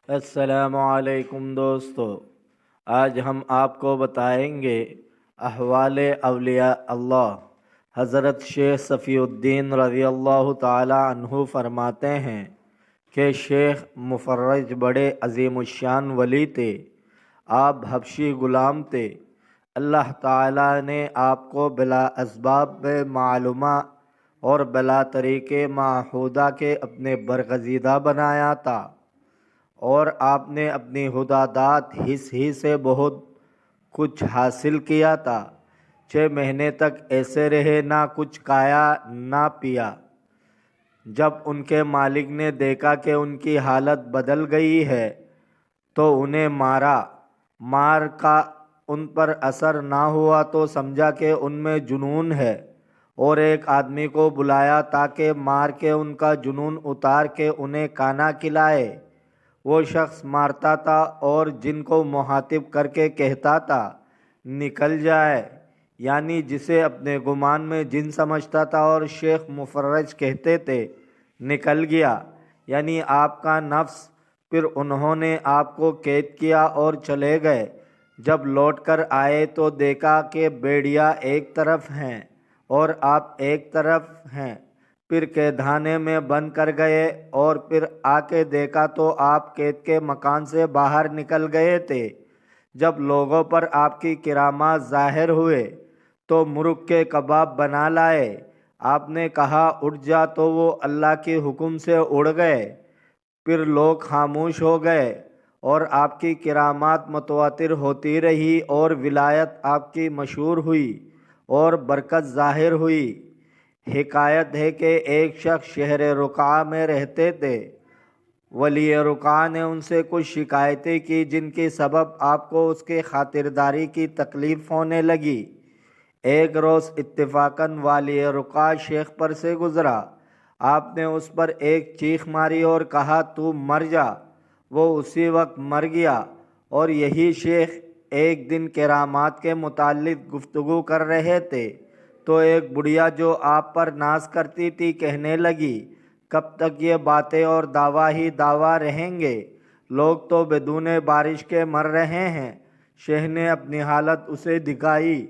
السلام علیکم دوستو، آج ہم آپ کو بتائیں گے احوال اولیاء اللہ۔ حضرت شیخ صفی الدین رضی اللہ تعالی عنہ فرماتے ہیں کہ شیخ مفرج بڑے عظیم الشان ولی تھے۔ آپ حبشی غلام تھے۔ اللہ تعالی نے آپ کو بلا اسباب معلومہ اور بلا طریق معہودہ کے اپنے برگزیدہ بنایا تھا، اور آپ نے اپنی خداداد حص ہی سے بہت کچھ حاصل کیا تھا۔ 6 مہینے تک ایسے رہے، نہ کچھ کھایا نہ پیا۔ جب ان کے مالک نے دیکھا کہ ان کی حالت بدل گئی ہے تو انہیں مارا۔ مار کا ان پر اثر نہ ہوا تو سمجھا کہ ان میں جنون ہے، اور ایک آدمی کو بلایا تاکہ مار کے ان کا جنون اتار کے انہیں کھانا کھلائے۔ وہ شخص مارتا تھا اور جن کو مخاطب کر کے کہتا تھا نکل جائے، یعنی جسے اپنے گمان میں جن سمجھتا تھا، اور شیخ مفرج کہتے تھے نکل گیا، یعنی آپ کا نفس۔ پھر انہوں نے آپ کو قید کیا اور چلے گئے۔ جب لوٹ کر آئے تو دیکھا کہ بھیڑیا ایک طرف ہیں اور آپ ایک طرف ہیں۔ پھر قیدخانے میں بند کر گئے، اور پھر آ کے دیکھا تو آپ قید کے مکان سے باہر نکل گئے تھے۔ جب لوگوں پر آپ کی کرامات ظاہر ہوئے تو مرغ کے کباب بنا لائے۔ آپ نے کہا اٹھ جا تو وہ اللہ کے حکم سے اڑ گئے۔ پھر لوگ خاموش ہو گئے، اور آپ کی کرامات متواتر ہوتی رہی، اور ولایت آپ کی مشہور ہوئی اور برکت ظاہر ہوئی۔ حکایت ہے کہ ایک شخص شہر رقہ میں رہتے تھے۔ ولی رقہ نے ان سے کچھ شکایتیں کی جن کے سبب آپ کو اس کے خاطرداری کی تکلیف ہونے لگی۔ ایک روز اتفاقاً والی رقہ شیخ پر سے گزرا۔ آپ نے اس پر ایک چیخ ماری اور کہا تو مر جا۔ وہ اسی وقت مر گیا۔ اور یہی شیخ ایک دن کرامات کے متعلق گفتگو کر رہے تھے تو ایک بڑھیا جو آپ پر ناز کرتی تھی کہنے لگی کب تک یہ باتیں اور دعویٰ ہی دعویٰ رہیں گے؟ لوگ تو بدون بارش کے مر رہے ہیں۔ شیخ نے اپنی حالت اسے دکھائی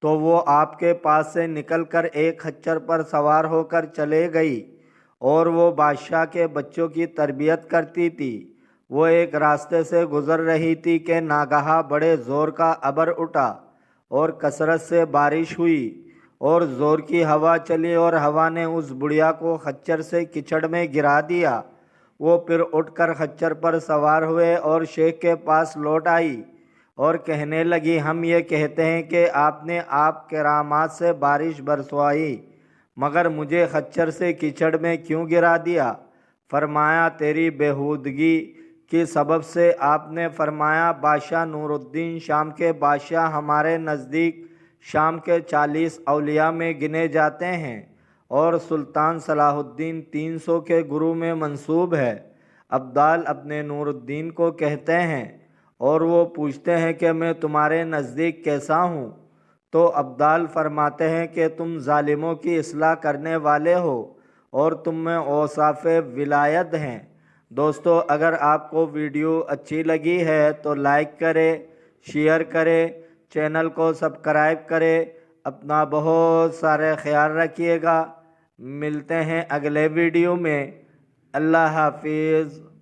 تو وہ آپ کے پاس سے نکل کر ایک خچر پر سوار ہو کر چلے گئی، اور وہ بادشاہ کے بچوں کی تربیت کرتی تھی۔ وہ ایک راستے سے گزر رہی تھی کہ ناگہاں بڑے زور کا ابر اٹھا اور کثرت سے بارش ہوئی اور زور کی ہوا چلی، اور ہوا نے اس بڑھیا کو خچر سے کیچڑ میں گرا دیا۔ وہ پھر اٹھ کر خچر پر سوار ہوئے اور شیخ کے پاس لوٹ آئی اور کہنے لگی ہم یہ کہتے ہیں کہ آپ نے آپ کرامات سے بارش برسوائی، مگر مجھے خچر سے کیچڑ میں کیوں گرا دیا؟ فرمایا تیری بےہودگی کی سبب سے۔ آپ نے فرمایا بادشاہ نور الدین شام کے بادشاہ ہمارے نزدیک شام کے 40 اولیاء میں گنے جاتے ہیں، اور سلطان صلاح الدین 300 کے گرو میں منسوب ہے۔ ابدال اپنے نور الدین کو کہتے ہیں، اور وہ پوچھتے ہیں کہ میں تمہارے نزدیک کیسا ہوں؟ تو ابدال فرماتے ہیں کہ تم ظالموں کی اصلاح کرنے والے ہو، اور تم میں اوصاف ولایت ہیں۔ دوستو، اگر آپ کو ویڈیو اچھی لگی ہے تو لائک کرے، شیئر کرے، چینل کو سبسکرائب کرے۔ اپنا بہت سارے خیال رکھیے گا۔ ملتے ہیں اگلے ویڈیو میں۔ اللہ حافظ۔